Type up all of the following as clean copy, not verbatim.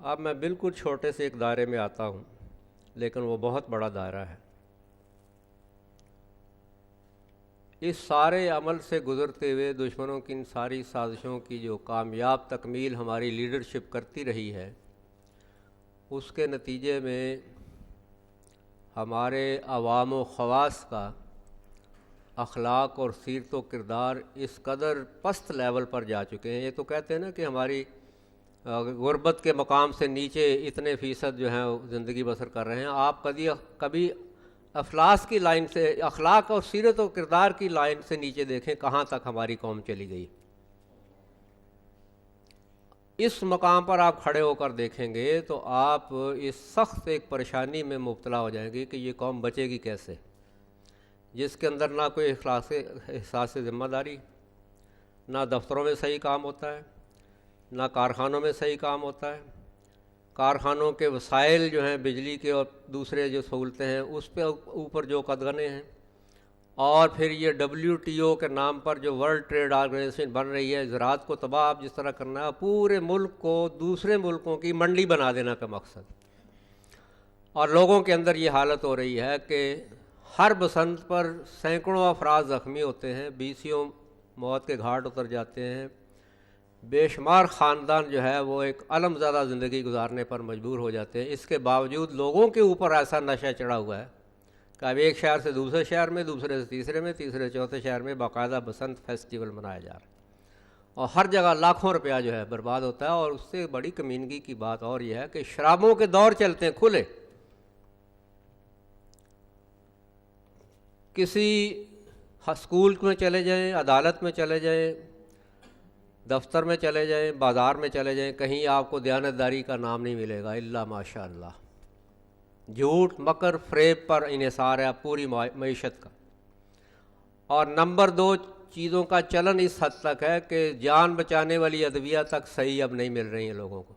اب میں بالکل چھوٹے سے ایک دائرے میں آتا ہوں، لیکن وہ بہت بڑا دائرہ ہے۔ اس سارے عمل سے گزرتے ہوئے دشمنوں کی ان ساری سازشوں کی جو کامیاب تکمیل ہماری لیڈرشپ کرتی رہی ہے، اس کے نتیجے میں ہمارے عوام و خواص کا اخلاق اور سیرت و کردار اس قدر پست لیول پر جا چکے ہیں۔ یہ تو کہتے ہیں نا کہ ہماری غربت کے مقام سے نیچے اتنے فیصد جو ہیں زندگی بسر کر رہے ہیں۔ آپ کبھی افلاس کی لائن سے، اخلاق اور سیرت و کردار کی لائن سے نیچے دیکھیں کہاں تک ہماری قوم چلی گئی۔ اس مقام پر آپ کھڑے ہو کر دیکھیں گے تو آپ اس سخت ایک پریشانی میں مبتلا ہو جائیں گے کہ یہ قوم بچے گی کیسے، جس کے اندر نہ کوئی احساس ذمہ داری، نہ دفتروں میں صحیح کام ہوتا ہے، نہ کارخانوں میں صحیح کام ہوتا ہے۔ کارخانوں کے وسائل جو ہیں بجلی کے اور دوسرے جو سہولتیں ہیں اس پہ اوپر جو قدغنے ہیں، اور پھر یہ WTO کے نام پر جو ورلڈ ٹریڈ آرگنائزیشن بن رہی ہے، زراعت کو تباہ آپ جس طرح کرنا ہے، پورے ملک کو دوسرے ملکوں کی منڈی بنا دینا کا مقصد۔ اور لوگوں کے اندر یہ حالت ہو رہی ہے کہ ہر بسنت پر سینکڑوں افراد زخمی ہوتے ہیں، بیسیوں موت کے گھاٹ اتر جاتے ہیں، بے شمار خاندان جو ہے وہ ایک علم زدہ زندگی گزارنے پر مجبور ہو جاتے ہیں۔ اس کے باوجود لوگوں کے اوپر ایسا نشہ چڑھا ہوا ہے کہ اب ایک شہر سے دوسرے شہر میں، دوسرے سے تیسرے میں، تیسرے چوتھے شہر میں باقاعدہ بسنت فیسٹیول منایا جا رہا ہے، اور ہر جگہ لاکھوں روپیہ جو ہے برباد ہوتا ہے۔ اور اس سے بڑی کمینگی کی بات اور یہ ہے کہ شرابوں کے دور چلتے ہیں کھلے۔ کسی اسکول میں چلے جائیں، عدالت میں چلے جائیں، دفتر میں چلے جائیں، بازار میں چلے جائیں، کہیں آپ کو دیانتداری کا نام نہیں ملے گا الا ماشاء اللہ۔ جھوٹ، مکر، فریب پر انحصار ہے پوری معیشت کا۔ اور نمبر 2 چیزوں کا چلن اس حد تک ہے کہ جان بچانے والی ادویہ تک صحیح اب نہیں مل رہی ہیں لوگوں کو۔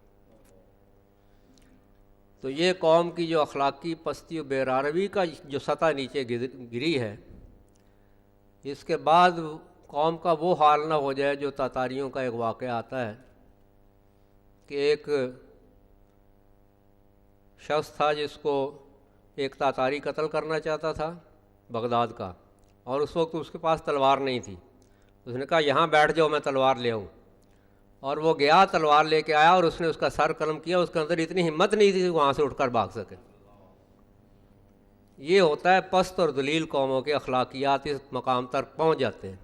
تو یہ قوم کی جو اخلاقی پستی و بے راروی کا جو سطح نیچے گری ہے، اس کے بعد قوم کا وہ حال نہ ہو جائے جو تاتاریوں کا ایک واقعہ آتا ہے کہ ایک شخص تھا جس کو ایک تاتاری قتل کرنا چاہتا تھا بغداد کا، اور اس وقت اس کے پاس تلوار نہیں تھی۔ اس نے کہا یہاں بیٹھ جاؤ میں تلوار لے آؤں، اور وہ گیا تلوار لے کے آیا اور اس نے اس کا سر قلم کیا۔ اس کے اندر اتنی ہمت نہیں تھی کہ وہاں سے اٹھ کر بھاگ سکے۔ یہ ہوتا ہے پست اور ذلیل قوموں کے اخلاقیات اس مقام تک پہنچ جاتے ہیں،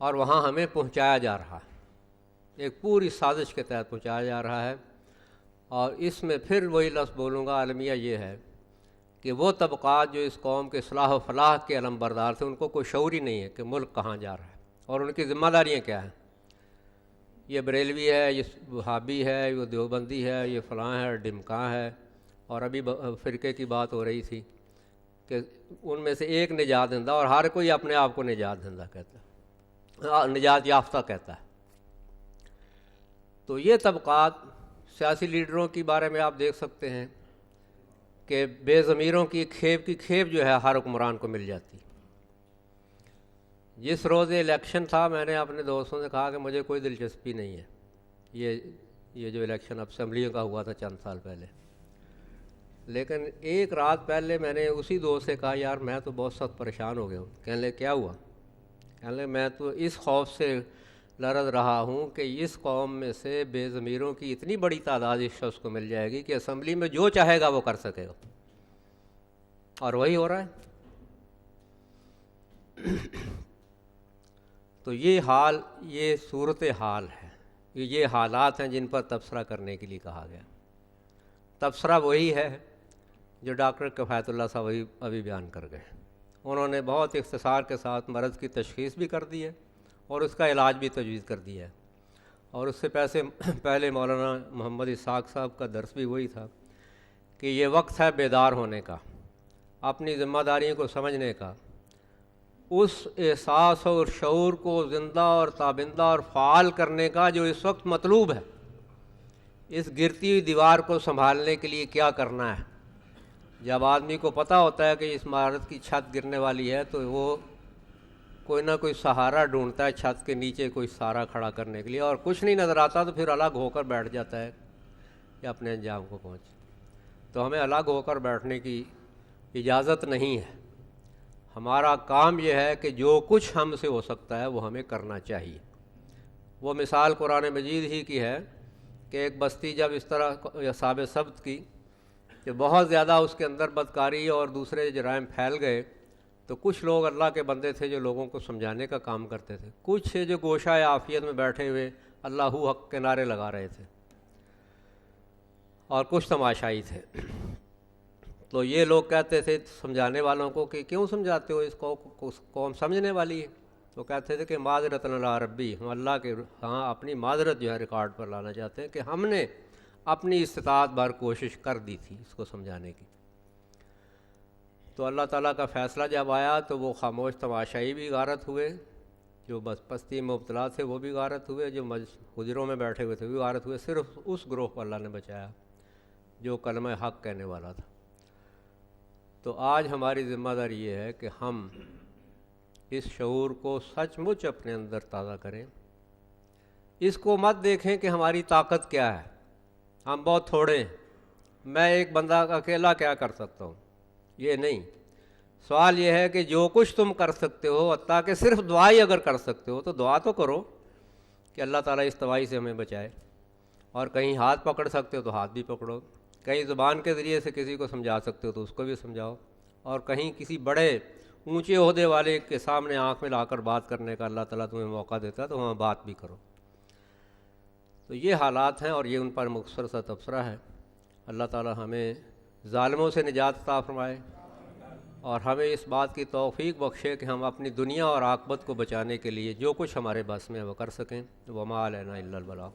اور وہاں ہمیں پہنچایا جا رہا ہے، ایک پوری سازش کے تحت پہنچایا جا رہا ہے۔ اور اس میں پھر وہی لفظ بولوں گا، المیہ یہ ہے کہ وہ طبقات جو اس قوم کے اصلاح و فلاح کے علم بردار تھے، ان کو کوئی شعور ہی نہیں ہے کہ ملک کہاں جا رہا ہے اور ان کی ذمہ داریاں کیا ہیں۔ یہ بریلوی ہے، یہ وہابی ہے، یہ دیوبندی ہے، یہ فلاں ہے، ڈمکاں ہے، اور ابھی فرقے کی بات ہو رہی تھی کہ ان میں سے ایک نجات دہندہ، اور ہر کوئی اپنے آپ کو نجات دہندہ کہتا ہے، نجات یافتہ کہتا ہے۔ تو یہ طبقات سیاسی لیڈروں کے بارے میں آپ دیکھ سکتے ہیں کہ بے ضمیروں کی کھیپ جو ہے ہر حکمران کو مل جاتی۔ جس روز الیکشن تھا میں نے اپنے دوستوں سے کہا کہ مجھے کوئی دلچسپی نہیں ہے یہ جو الیکشن اسمبلیوں کا ہوا تھا چند سال پہلے، لیکن ایک رات پہلے میں نے اسی دوست سے کہا یار میں تو بہت سخت پریشان ہو گیا ہوں۔ کہنے لگے کیا ہوا؟ کہنے لگے میں تو اس خوف سے لرز رہا ہوں کہ اس قوم میں سے بے ضمیروں کی اتنی بڑی تعداد اس شخص کو مل جائے گی کہ اسمبلی میں جو چاہے گا وہ کر سکے گا، اور وہی ہو رہا ہے۔ تو یہ حال، یہ صورت حال ہے، یہ حالات ہیں جن پر تبصرہ کرنے کے لیے کہا گیا۔ تبصرہ وہی ہے جو ڈاکٹر کفایت اللہ صاحب ابھی بیان کر گئے۔ انہوں نے بہت اختصار کے ساتھ مرض کی تشخیص بھی کر دی ہے اور اس کا علاج بھی تجویز کر دیا ہے، اور اس سے پہلے مولانا محمد اسحاق صاحب کا درس بھی وہی تھا کہ یہ وقت ہے بیدار ہونے کا، اپنی ذمہ داریوں کو سمجھنے کا، اس احساس اور شعور کو زندہ اور تابندہ اور فعال کرنے کا جو اس وقت مطلوب ہے۔ اس گرتی ہوئی دیوار کو سنبھالنے کے لیے کیا کرنا ہے؟ جب آدمی کو پتہ ہوتا ہے کہ اس عمارت کی چھت گرنے والی ہے تو وہ کوئی نہ کوئی سہارا ڈھونڈتا ہے چھت کے نیچے کوئی سہارا کھڑا کرنے کے لیے، اور کچھ نہیں نظر آتا تو پھر الگ ہو کر بیٹھ جاتا ہے کہ اپنے انجام کو پہنچے۔ تو ہمیں الگ ہو کر بیٹھنے کی اجازت نہیں ہے۔ ہمارا کام یہ ہے کہ جو کچھ ہم سے ہو سکتا ہے وہ ہمیں کرنا چاہیے۔ وہ مثال قرآن مجید ہی کی ہے کہ ایک بستی جب اس طرح اصحاب سبت کی کہ بہت زیادہ اس کے اندر بدکاری اور دوسرے جرائم پھیل گئے، تو کچھ لوگ اللہ کے بندے تھے جو لوگوں کو سمجھانے کا کام کرتے تھے، کچھ تھے جو گوشہ عافیت میں بیٹھے ہوئے اللہ حق کے نعرے لگا رہے تھے، اور کچھ تماشائی تھے۔ تو یہ لوگ کہتے تھے سمجھانے والوں کو کہ کیوں سمجھاتے ہو اس کو، قوم سمجھنے والی ہے۔ تو کہتے تھے کہ معذرت اللہ ربی، ہم اللہ کے ہاں اپنی معذرت جو ہے ریکارڈ پر لانا چاہتے ہیں کہ ہم نے اپنی استطاعت بھر کوشش کر دی تھی اس کو سمجھانے کی۔ تو اللہ تعالیٰ کا فیصلہ جب آیا تو وہ خاموش تماشائی بھی غارت ہوئے، جو بس پستی میں مبتلا تھے وہ بھی غارت ہوئے، جو حجروں میں بیٹھے ہوئے تھے وہ بھی غارت ہوئے، صرف اس گروہ کو اللہ نے بچایا جو کلمہ حق کہنے والا تھا۔ تو آج ہماری ذمہ داری یہ ہے کہ ہم اس شعور کو سچ مچ اپنے اندر تازہ کریں، اس کو مت دیکھیں کہ ہماری طاقت کیا ہے، ہم بہت تھوڑے ہیں، میں ایک بندہ اکیلا کیا کر سکتا ہوں، یہ نہیں۔ سوال یہ ہے کہ جو کچھ تم کر سکتے ہو، حتیٰ کہ صرف دعائی اگر کر سکتے ہو تو دعا تو کرو کہ اللہ تعالیٰ اس تباہی سے ہمیں بچائے، اور کہیں ہاتھ پکڑ سکتے ہو تو ہاتھ بھی پکڑو، کہیں زبان کے ذریعے سے کسی کو سمجھا سکتے ہو تو اس کو بھی سمجھاؤ، اور کہیں کسی بڑے اونچے عہدے والے کے سامنے آنکھ میں لا کر بات کرنے کا اللہ تعالیٰ تمہیں موقع دیتا ہے تو وہاں بات بھی کرو۔ تو یہ حالات ہیں اور یہ ان پر مختصر سا تبصرہ ہے۔ اللہ تعالیٰ ہمیں ظالموں سے نجات عطا فرمائے اور ہمیں اس بات کی توفیق بخشے کہ ہم اپنی دنیا اور عاقبت کو بچانے کے لیے جو کچھ ہمارے بس میں وہ کر سکیں۔ وما علینا الا البلاغ۔